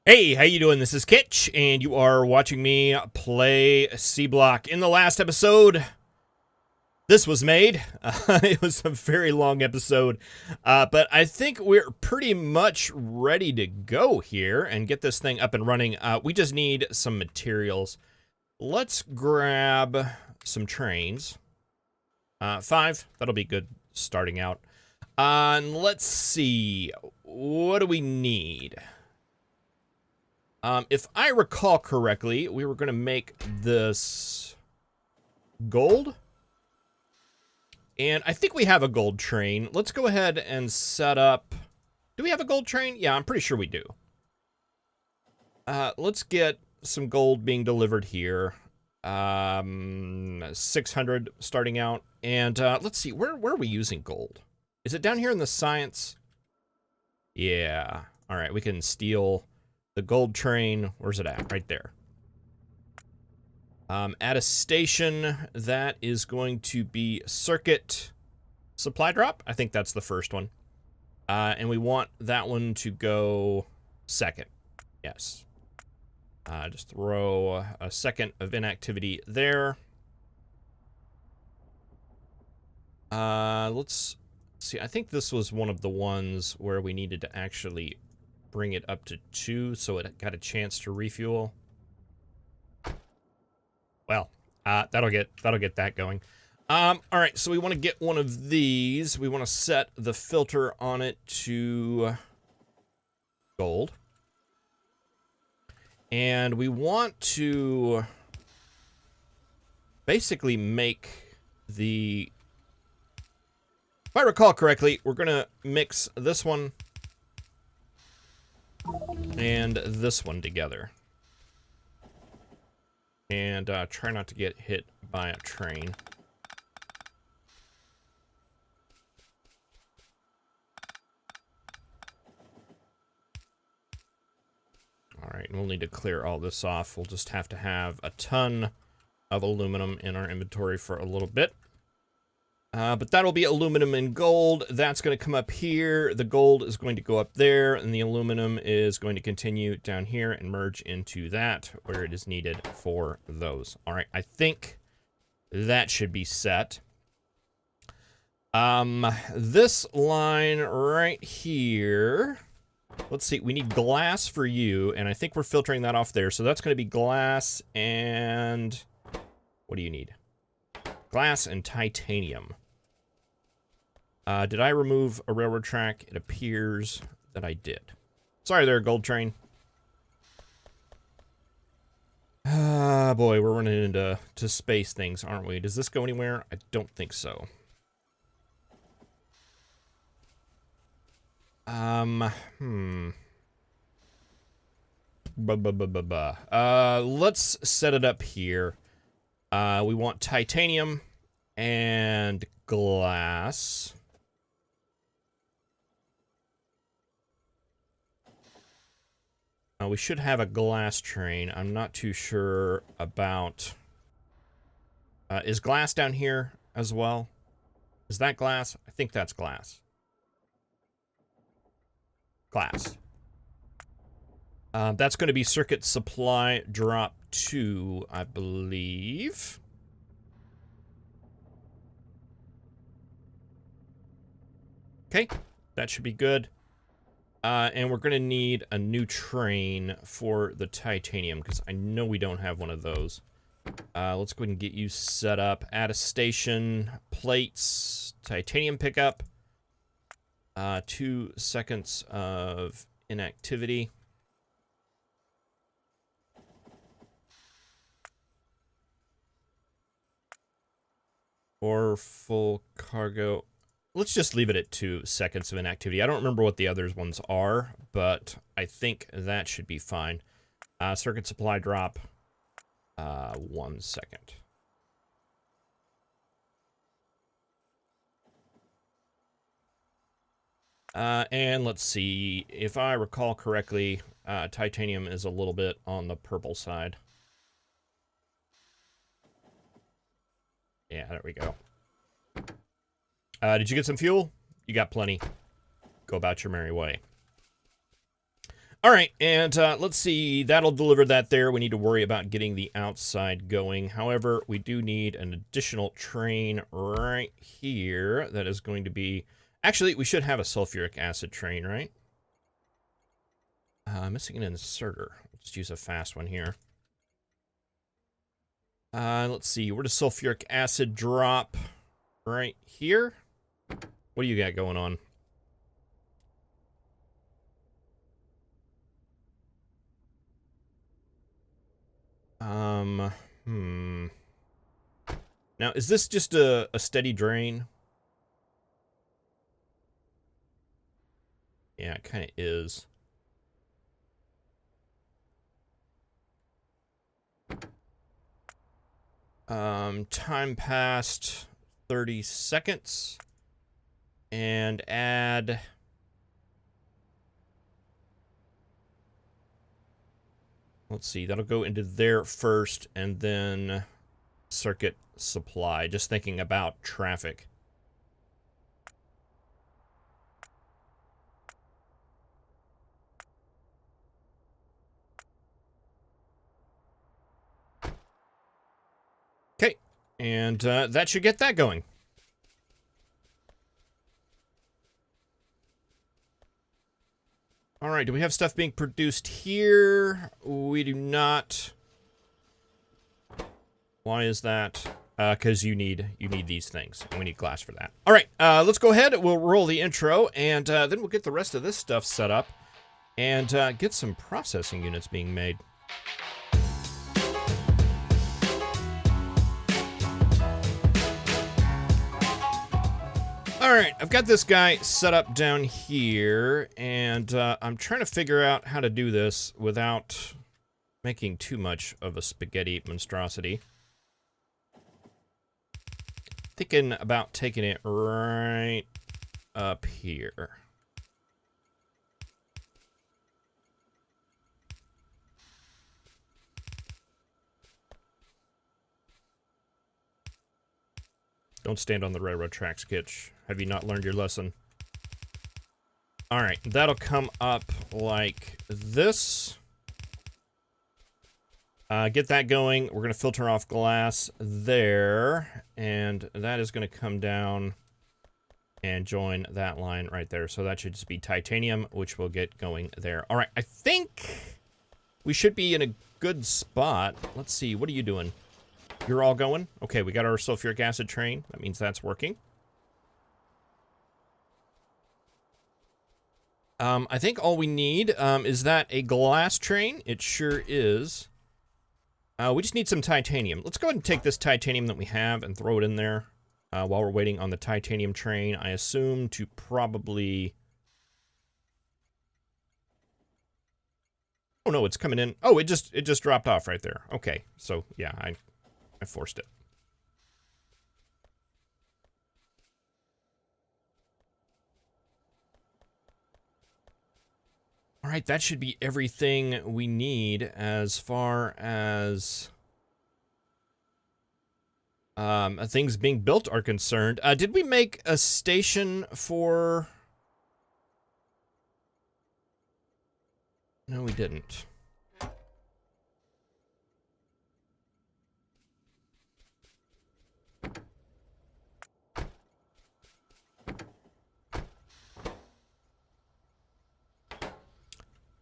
Hey, how you doing? This is Kitch, and you are watching me play Seablock. In the last episode, this was made. It was a very long episode, but I think we're pretty much ready to go here and get this thing up and running. We just need some materials. Let's grab some trains. 5, that'll be good starting out. And let's see, what do we need? If I recall correctly, we were going to make this gold. And I think we have a gold train. Let's go ahead and set up... Do we have a gold train? Yeah, I'm pretty sure we do. Let's get some gold being delivered here. 600 starting out. And let's see, where are we using gold? Is it down here in the science? Yeah. All right, we can steal... the gold train, where's it at? Right there. At a station, that is going to be circuit supply drop. I think that's the first one. And we want that one to go second. Yes. Just throw a second of inactivity there. Let's see. I think this was one of the ones where we needed to actually bring it up to 2 so it got a chance to refuel. Well, that'll get that going. All right, so we want to get one of these. We want to set the filter on it to gold. And we want to basically make the... If I recall correctly, we're going to mix this one and this one together. And try not to get hit by a train. Alright, we'll need to clear all this off. We'll just have to have a ton of aluminum in our inventory for a little bit. But that'll be aluminum and gold. That's going to come up here. The gold is going to go up there, and the aluminum is going to continue down here and merge into that where it is needed for those. All right, I think that should be set. This line right here, let's see, we need glass for you, and I think we're filtering that off there. So that's going to be glass and... what do you need? Glass and titanium. Did I remove a railroad track? It appears that I did. Sorry there, gold train. Ah, boy, we're running into space things, aren't we? Does this go anywhere? I don't think so. Let's set it up here. We want titanium and glass. We should have a glass train. I'm not too sure about... is glass down here as well? Is that glass? I think that's glass. Glass. That's going to be circuit supply drop 2, I believe. Okay, that should be good. And we're going to need a new train for the titanium, because I know we don't have one of those. Let's go ahead and get you set up. Add a station, plates, titanium pickup. 2 seconds of inactivity. Or full cargo. Let's just leave it at 2 seconds of inactivity. I don't remember what the other ones are, but I think that should be fine. Circuit supply drop. 1 second. And let's see. If I recall correctly, titanium is a little bit on the purple side. Yeah, there we go. Did you get some fuel? You got plenty. Go about your merry way. All right, and let's see. That'll deliver that there. We need to worry about getting the outside going. However, we do need an additional train right here that is going to be... Actually, we should have a sulfuric acid train, right? Missing an inserter. Let's use a fast one here. Let's see. Where does sulfuric acid drop? Right here? What do you got going on? Now, is this just a steady drain? Yeah, it kind of is. Time passed 30 seconds. And add... Let's see, that'll go into there first, and then circuit supply. Just thinking about traffic. Okay, and that should get that going. All right, do we have stuff being produced here? We do not. Why is that? Because you need these things, and we need glass for that. All right, let's go ahead. We'll roll the intro, and then we'll get the rest of this stuff set up and get some processing units being made. All right, I've got this guy set up down here, and I'm trying to figure out how to do this without making too much of a spaghetti monstrosity. Thinking about taking it right up here. Don't stand on the railroad tracks, Kitch. Have you not learned your lesson? All right, that'll come up like this. Get that going. We're going to filter off glass there, and that is going to come down and join that line right there. So that should just be titanium, which we'll get going there. All right, I think we should be in a good spot. Let's see, what are you doing? You're all going? Okay, we got our sulfuric acid train. That means that's working. I think all we need, is that a glass train? It sure is. We just need some titanium. Let's go ahead and take this titanium that we have and throw it in there while we're waiting on the titanium train. I assume to probably... Oh, no, it's coming in. Oh, it just dropped off right there. Okay, so, yeah, I forced it. All right, that should be everything we need as far as things being built are concerned. Did we make a station for... No, we didn't.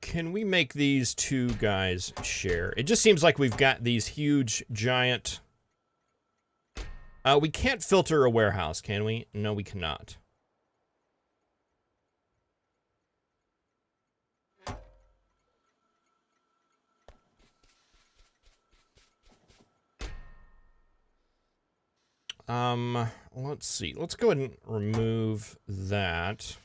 Can we make these two guys share? It just seems like we've got these huge, giant... we can't filter a warehouse, can we? No, we cannot. Let's see. Let's go ahead and remove that.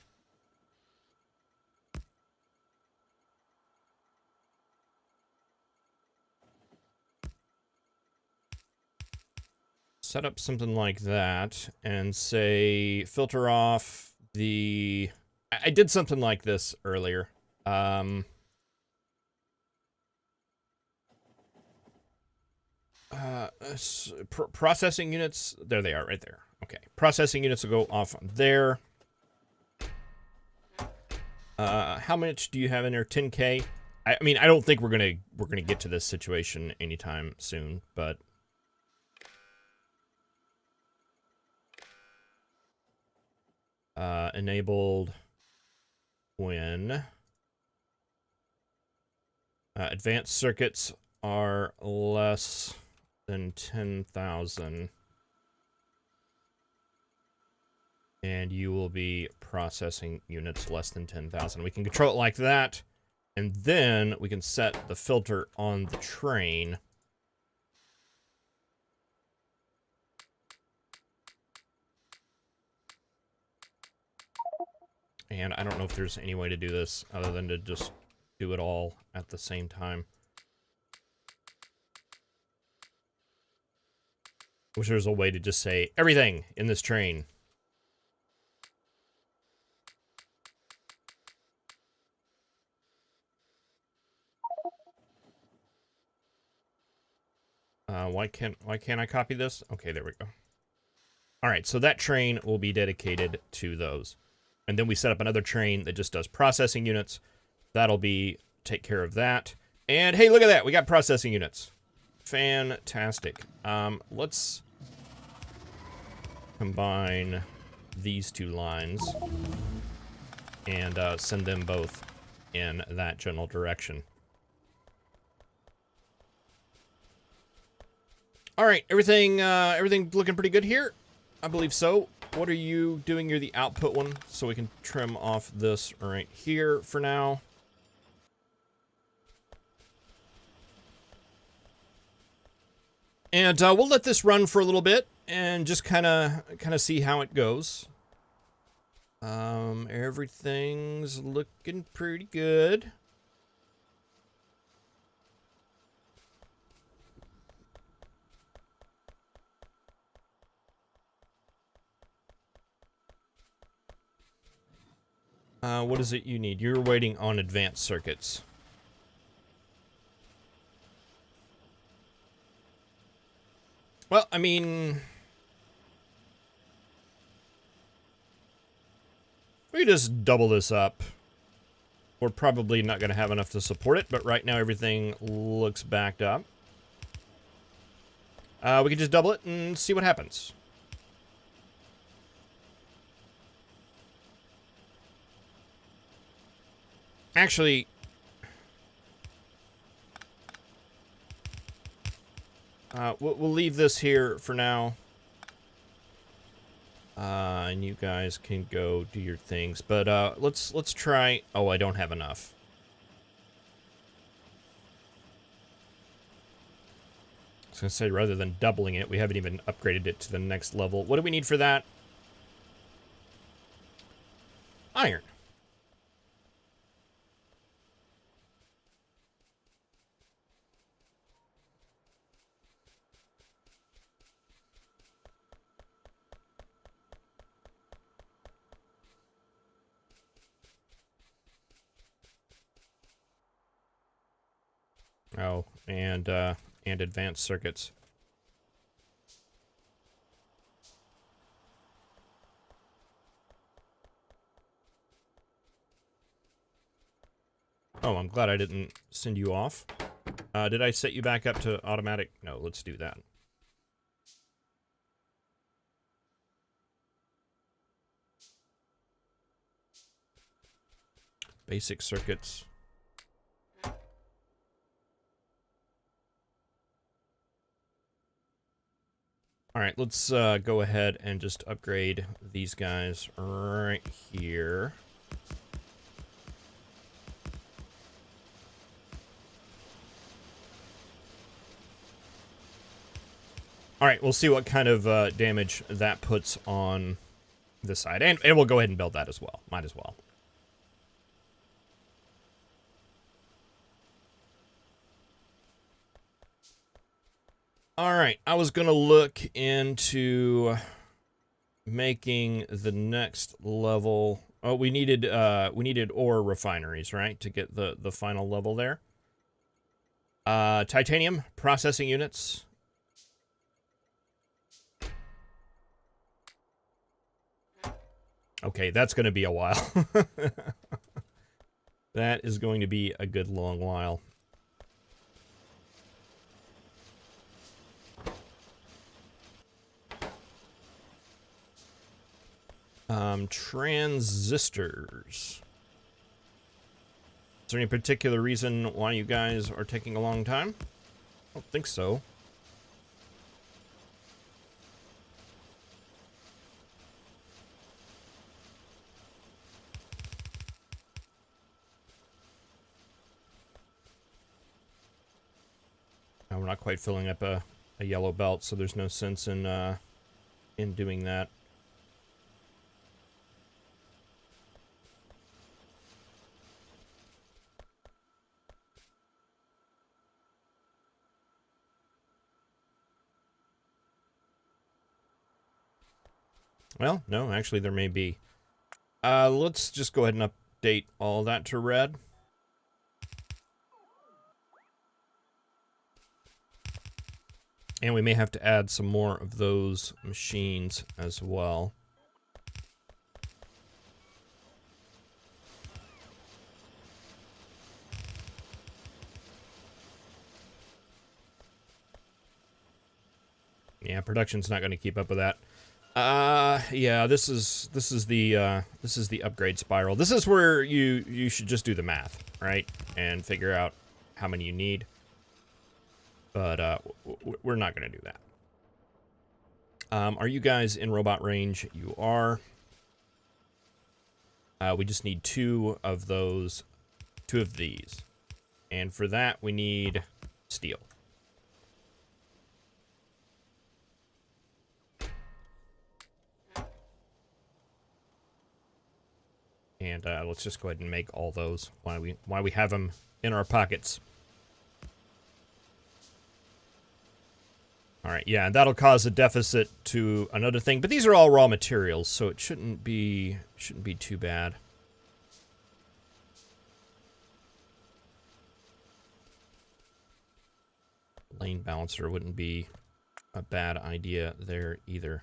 Set up something like that and say filter off the... I did something like this earlier. Processing units, there they are right there. Okay, processing units will go off on there. How much do you have in there? 10K? I mean, I don't think we're gonna get to this situation anytime soon, but enabled when advanced circuits are less than 10,000, and you will be processing units less than 10,000. We can control it like that, and then we can set the filter on the train. And I don't know if there's any way to do this other than to just do it all at the same time. I wish there was a way to just say everything in this train. Why can't I copy this? Okay, there we go. All right, so that train will be dedicated to those. And then we set up another train that just does processing units. That'll take care of that. And hey, look at that. We got processing units. Fantastic. Let's combine these two lines and send them both in that general direction. All right, everything looking pretty good here? I believe so. What are you doing? You're the output one, so we can trim off this right here for now. And we'll let this run for a little bit and just kind of see how it goes. Everything's looking pretty good. What is it you need? You're waiting on advanced circuits. Well, I mean, we just double this up. We're probably not going to have enough to support it, but right now everything looks backed up. We can just double it and see what happens. Actually, we'll leave this here for now. And you guys can go do your things. But let's try. Oh, I don't have enough. I was gonna say, rather than doubling it, we haven't even upgraded it to the next level. What do we need for that? Iron. Oh, and advanced circuits. Oh, I'm glad I didn't send you off. Did I set you back up to automatic? No, let's do that. Basic circuits. All right, let's go ahead and just upgrade these guys right here. All right, we'll see what kind of damage that puts on this side. And we'll go ahead and build that as well. Might as well. All right, I was going to look into making the next level. Oh, we needed ore refineries, right, to get the final level there. Titanium processing units. Okay, that's going to be a while. That is going to be a good long while. Transistors. Is there any particular reason why you guys are taking a long time? I don't think so. We're not quite filling up a yellow belt, so there's no sense in doing that. Well, no, actually there may be. Let's just go ahead and update all that to red. And we may have to add some more of those machines as well. Yeah, production's not going to keep up with that. Yeah, this is the upgrade spiral. This is where you should just do the math, right? And figure out how many you need. But we're not going to do that. Are you guys in robot range? You are. We just need 2 of those, 2 of these. And for that, we need steel. And let's just go ahead and make all those while we have them in our pockets. All right, yeah, and that'll cause a deficit to another thing, but these are all raw materials, so it shouldn't be too bad. Lane balancer wouldn't be a bad idea there either.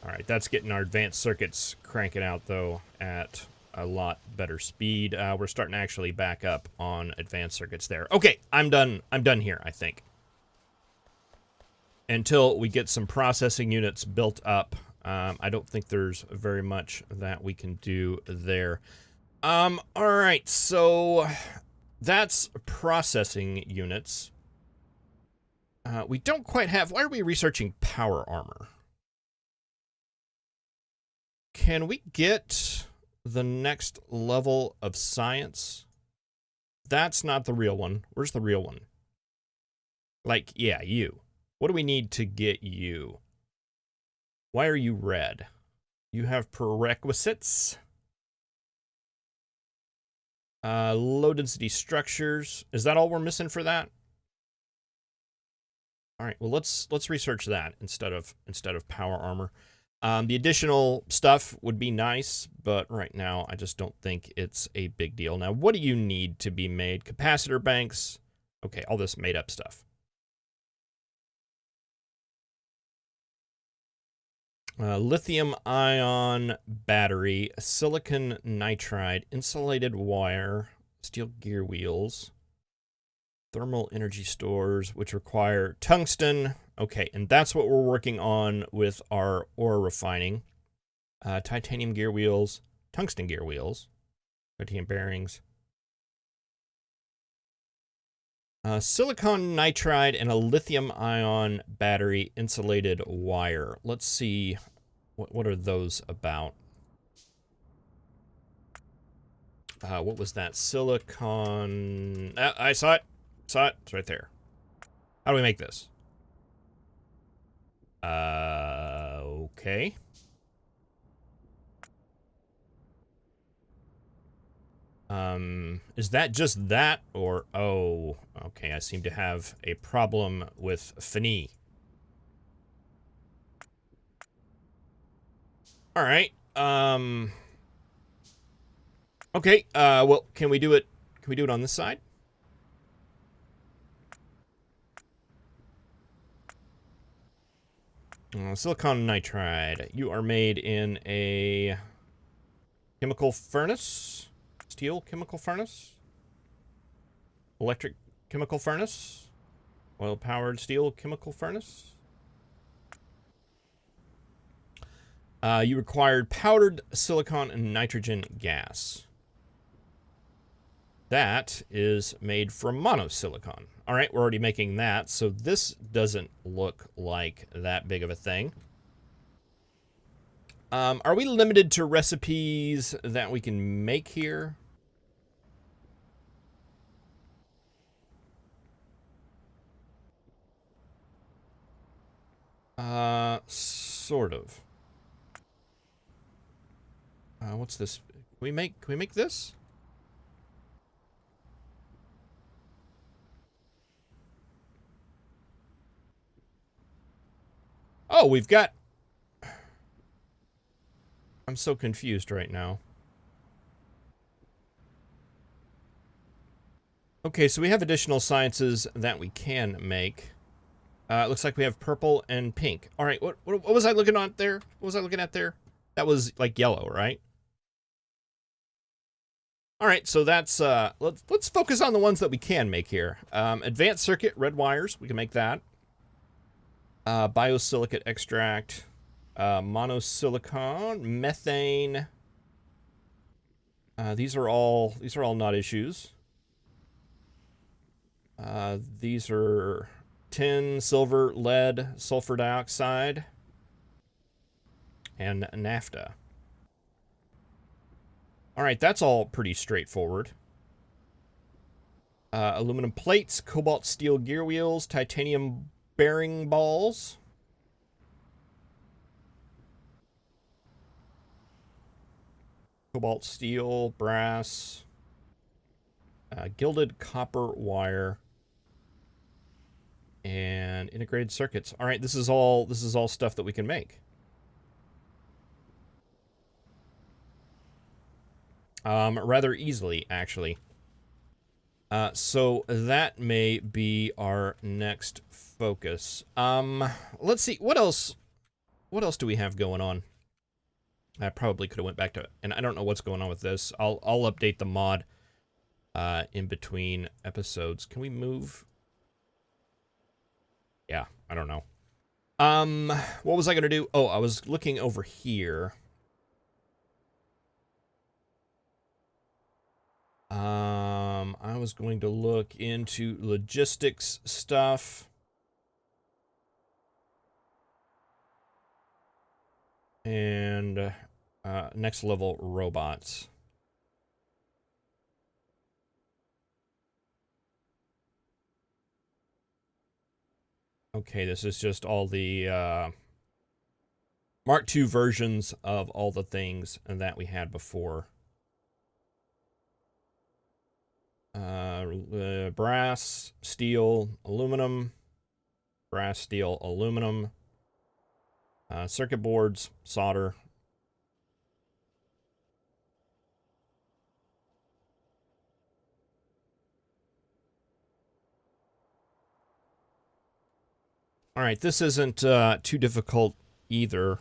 All right, that's getting our advanced circuits cranking out, though, at a lot better speed. We're starting to actually back up on advanced circuits there. Okay, I'm done here, I think. Until we get some processing units built up, I don't think there's very much that we can do there. All right, so that's processing units. We don't quite have... Why are we researching power armor? Can we get the next level of science? That's not the real one. Where's the real one? Like, yeah, you. What do we need to get you? Why are you red? You have prerequisites. Low density structures. Is that all we're missing for that? All right, well, let's research that instead of power armor. The additional stuff would be nice, but right now I just don't think it's a big deal. Now, what do you need to be made? Capacitor banks. Okay, all this made up stuff. Lithium ion battery, silicon nitride, insulated wire, steel gear wheels, thermal energy stores, which require tungsten. Okay, and that's what we're working on with our ore refining. Titanium gear wheels, tungsten gear wheels, titanium bearings. Silicon nitride and a lithium ion battery insulated wire. Let's see, what are those about? What was that? Silicon... I saw it. Saw it. It's right there. How do we make this? Okay. Is that just that, or... Oh, okay, I seem to have a problem with Fini. Alright, okay, well, can we do it on this side? Silicon nitride. You are made in a chemical furnace. Steel chemical furnace. Electric chemical furnace. Oil-powered steel chemical furnace. You required powdered silicon and nitrogen gas. That is made from monosilicon. All right, we're already making that, so this doesn't look like that big of a thing. Are we limited to recipes that we can make here? Sort of. What's this? Can we make this? Oh, we've got... I'm so confused right now. Okay, so we have additional sciences that we can make. It looks like we have purple and pink. All right, what was I looking at there? What was I looking at there? That was like yellow, right? All right, so that's let's focus on the ones that we can make here. Advanced circuit, red wires, we can make that. Biosilicate extract, monosilicon, methane. These are all not issues. These are tin, silver, lead, sulfur dioxide, and naphtha. All right, that's all pretty straightforward. Aluminum plates, cobalt steel gear wheels, titanium bearing balls. Cobalt steel, brass, gilded copper wire, and integrated circuits. All right, this is all stuff that we can make. Rather easily, actually. So that may be our next focus. Let's see, what else do we have going on? I probably could have went back to, and I don't know what's going on with this. I'll update the mod in between episodes. Can we move? Yeah, I don't know. What was I gonna do? Oh, I was looking over here. I was going to look into logistics stuff. And next level robots. Okay, this is just all the Mark II versions of all the things that we had before. Brass, steel, aluminum. Brass, steel, aluminum. Circuit boards, solder. All right, this isn't too difficult either.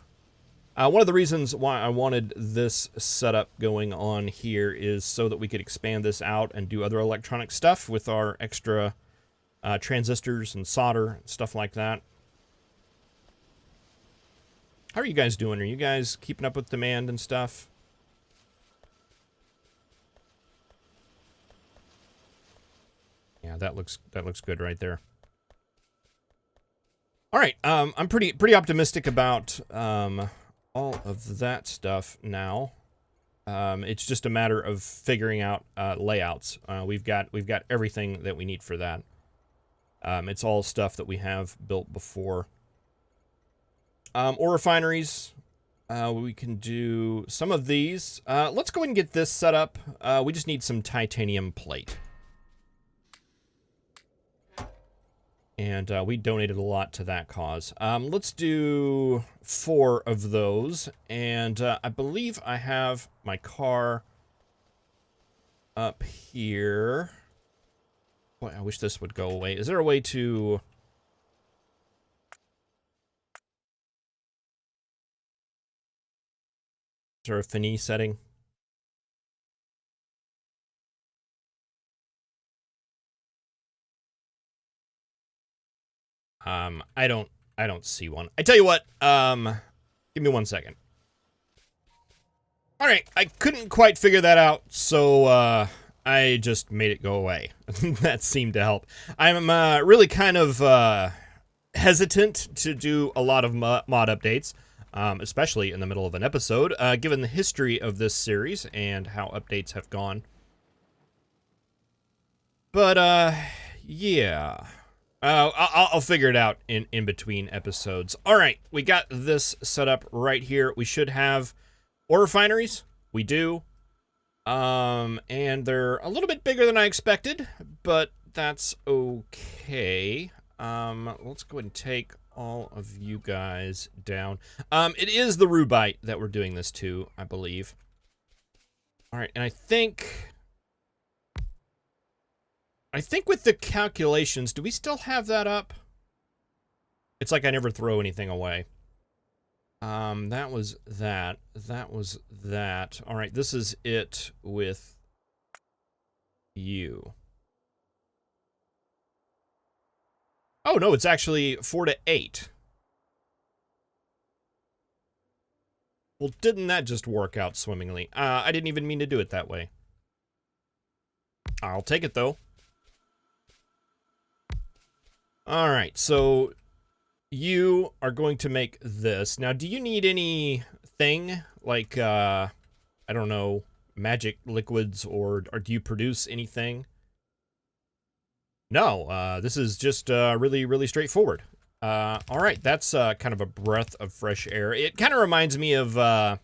One of the reasons why I wanted this setup going on here is so that we could expand this out and do other electronic stuff with our extra transistors and solder and stuff like that. How are you guys doing? Are you guys keeping up with demand and stuff? Yeah, that looks good right there. All right, I'm pretty optimistic about all of that stuff now. It's just a matter of figuring out layouts. We've got everything that we need for that. It's all stuff that we have built before. Or refineries. We can do some of these. Let's go ahead and get this set up. We just need some titanium plate. And we donated a lot to that cause. Let's do 4 of those. And I believe I have my car up here. Boy, I wish this would go away. Is there a way to... there a fini setting? I don't see one. I tell you what, give me 1 second. All right, I couldn't quite figure that out, so I just made it go away. That seemed to help. I'm really kind of hesitant to do a lot of mod updates, especially in the middle of an episode, given the history of this series and how updates have gone. But yeah. I'll figure it out in between episodes. All right, we got this set up right here. We should have ore refineries. We do. And they're a little bit bigger than I expected, but that's okay. Let's go ahead and take all of you guys down. It is the rubite that we're doing this to, I believe. All right, and I think with the calculations, do we still have that up? It's like I never throw anything away. That was that. That was that. All right, this is it with you. Oh, no, it's actually 4 to 8. Well, didn't that just work out swimmingly? I didn't even mean to do it that way. I'll take it, though. All right, so you are going to make this. Now, do you need anything like, I don't know, magic liquids, or do you produce anything? No, this is just really, really straightforward. All right, that's kind of a breath of fresh air. It kind of reminds me of,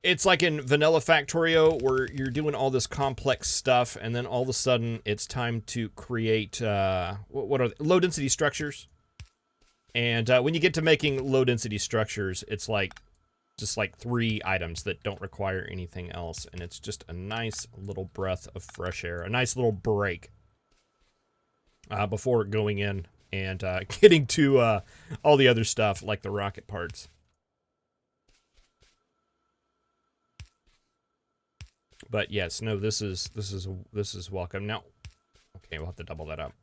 it's like in Vanilla Factorio, where you're doing all this complex stuff, and then all of a sudden, it's time to create, what are they? Low-density structures. And when you get to making low-density structures, it's like, just like 3 items that don't require anything else, and it's just a nice little breath of fresh air, a nice little break. Before going in and getting to all the other stuff like the rocket parts. But yes, no, this is welcome. Now, okay, we'll have to double that up.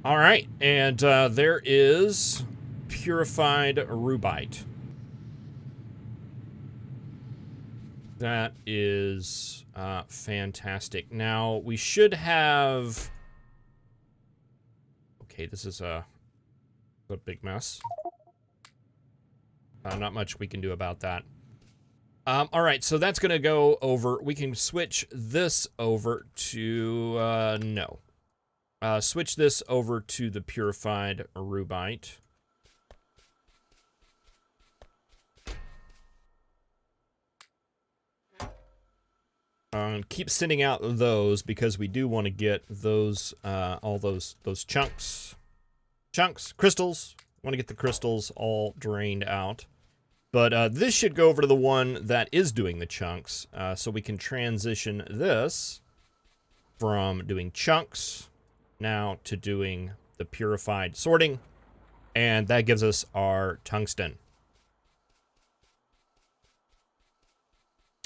All right, and there is purified rubite. That is fantastic. Now, we should have... Okay, this is a big mess. Not much we can do about that. All right, so that's going to go over... We can switch this over to... no. Switch this over to the purified rubite. Keep sending out those because we do want to get those, all those chunks, crystals. Want to get the crystals all drained out. But this should go over to the one that is doing the chunks, so we can transition this from doing chunks now to doing the purified sorting, and that gives us our tungsten.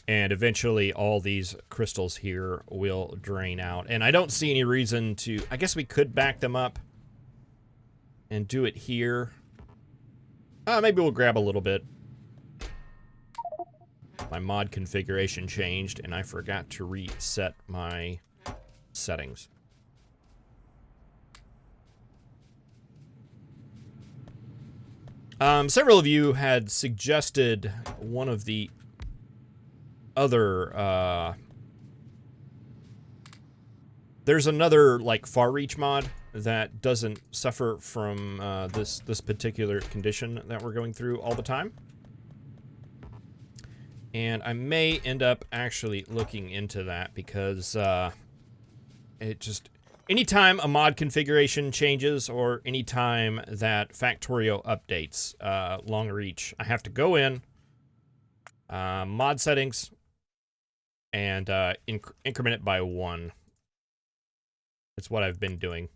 And eventually all these crystals here will drain out. And I don't see any reason to... I guess we could back them up and do it here. Maybe we'll grab a little bit. My mod configuration changed, and I forgot to reset my settings. Several of you had suggested one of the other, there's another, like, far reach mod that doesn't suffer from, this particular condition that we're going through all the time. And I may end up actually looking into that because, it just... Anytime a mod configuration changes, or anytime that Factorio updates, long reach, I have to go in, mod settings, and increment it by 1. That's what I've been doing.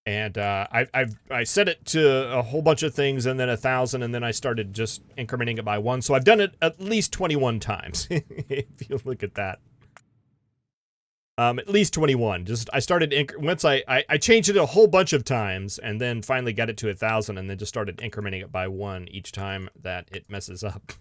And I set it to a whole bunch of things, and then 1,000, and then I started just incrementing it by 1. So I've done it at least 21 times, if you look at that. At least 21. Just I started once I changed it a whole bunch of times, and then finally got it to 1,000, and then just started incrementing it by 1 each time that it messes up.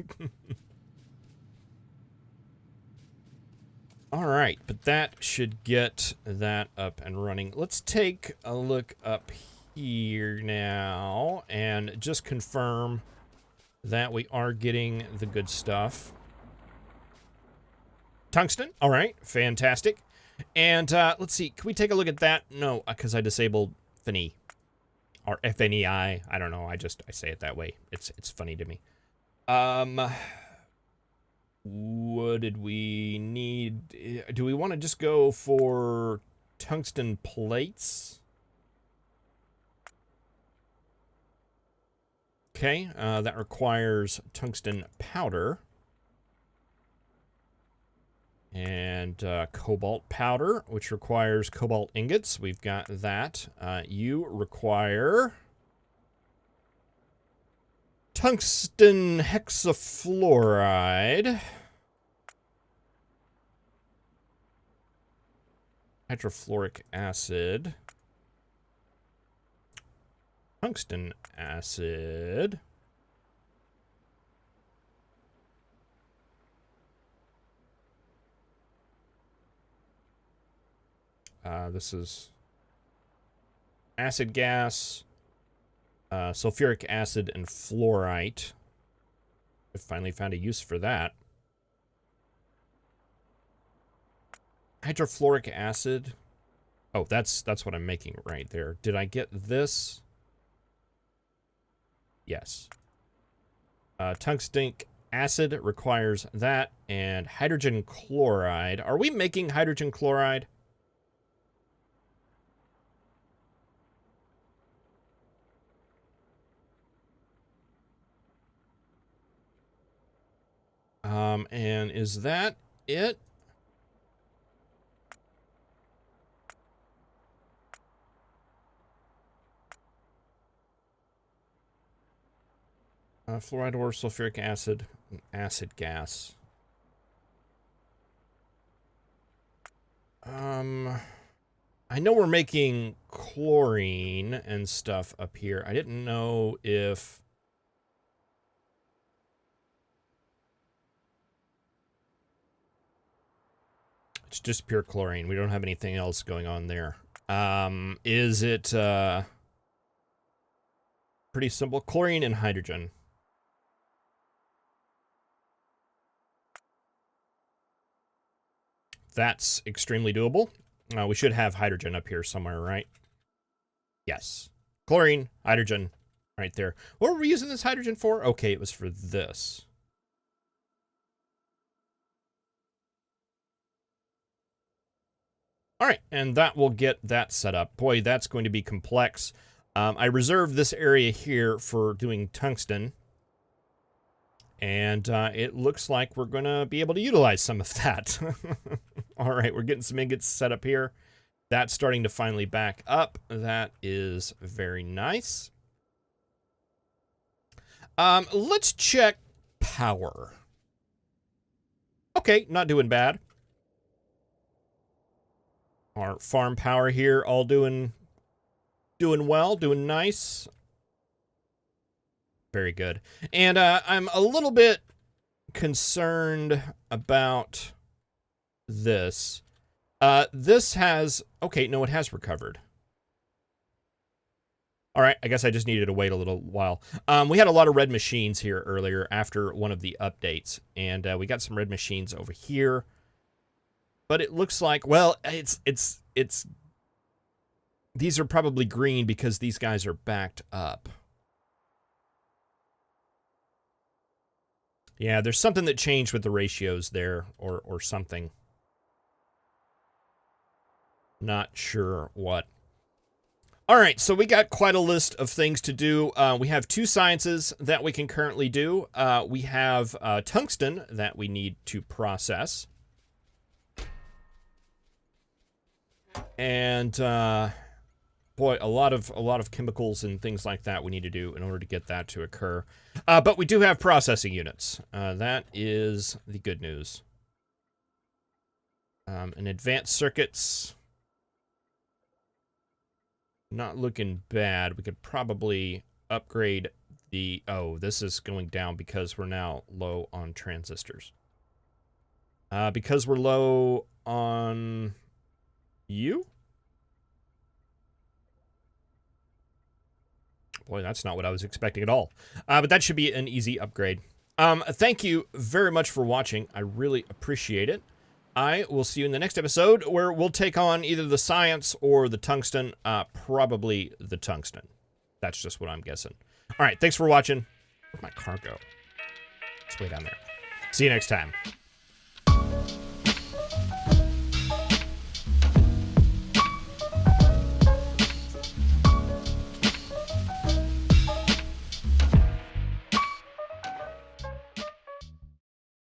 All right, but that should get that up and running. Let's take a look up here now and just confirm that we are getting the good stuff. Tungsten. All right, fantastic. And let's see, can we take a look at that? No, because I disabled FNI or FNEI. I don't know. I say it that way. It's funny to me. What did we need? Do we want to just go for tungsten plates? Okay, that requires tungsten powder. And cobalt powder, which requires cobalt ingots. We've got that. You require tungsten hexafluoride. Hydrofluoric acid. Tungsten acid. This is acid gas, sulfuric acid, and fluorite. I finally found a use for that. Hydrofluoric acid. Oh, that's what I'm making right there. Did I get this? Yes. Tungsten acid requires that, and hydrogen chloride. Are we making hydrogen chloride? And is that it? Fluoride or sulfuric acid, acid gas. I know we're making chlorine and stuff up here. I didn't know if... It's just pure chlorine. We don't have anything else going on there. Is it pretty simple? Chlorine and hydrogen. That's extremely doable. We should have hydrogen up here somewhere, right? Yes. Chlorine, hydrogen, right there. What were we using this hydrogen for? Okay, it was for this. All right, and that will get that set up. Boy, that's going to be complex. I reserved this area here for doing tungsten. And it looks like we're going to be able to utilize some of that. All right, we're getting some ingots set up here. That's starting to finally back up. That is very nice. Let's check power. Okay, not doing bad. Our farm power here, all doing well, doing nice. Very good. And I'm a little bit concerned about this. This has... Okay, no, it has recovered. All right, I guess I just needed to wait a little while. We had a lot of red machines here earlier after one of the updates, and we got some red machines over here. But it looks like, well, it's these are probably green because these guys are backed up. Yeah, there's something that changed with the ratios there, or something. Not sure what. All right, so we got quite a list of things to do. We have 2 sciences that we can currently do. We have tungsten that we need to process. And boy, a lot of chemicals and things like that we need to do in order to get that to occur. But we do have processing units. That is the good news. And advanced circuits, not looking bad. We could probably upgrade the... Oh, this is going down because we're now low on transistors. Because we're low on you? Boy, that's not what I was expecting at all. But that should be an easy upgrade. Thank you very much for watching. I really appreciate it. I will see you in the next episode where we'll take on either the science or the tungsten. Probably the tungsten. That's just what I'm guessing. All right, thanks for watching. Where'd my car go? It's way down there. See you next time.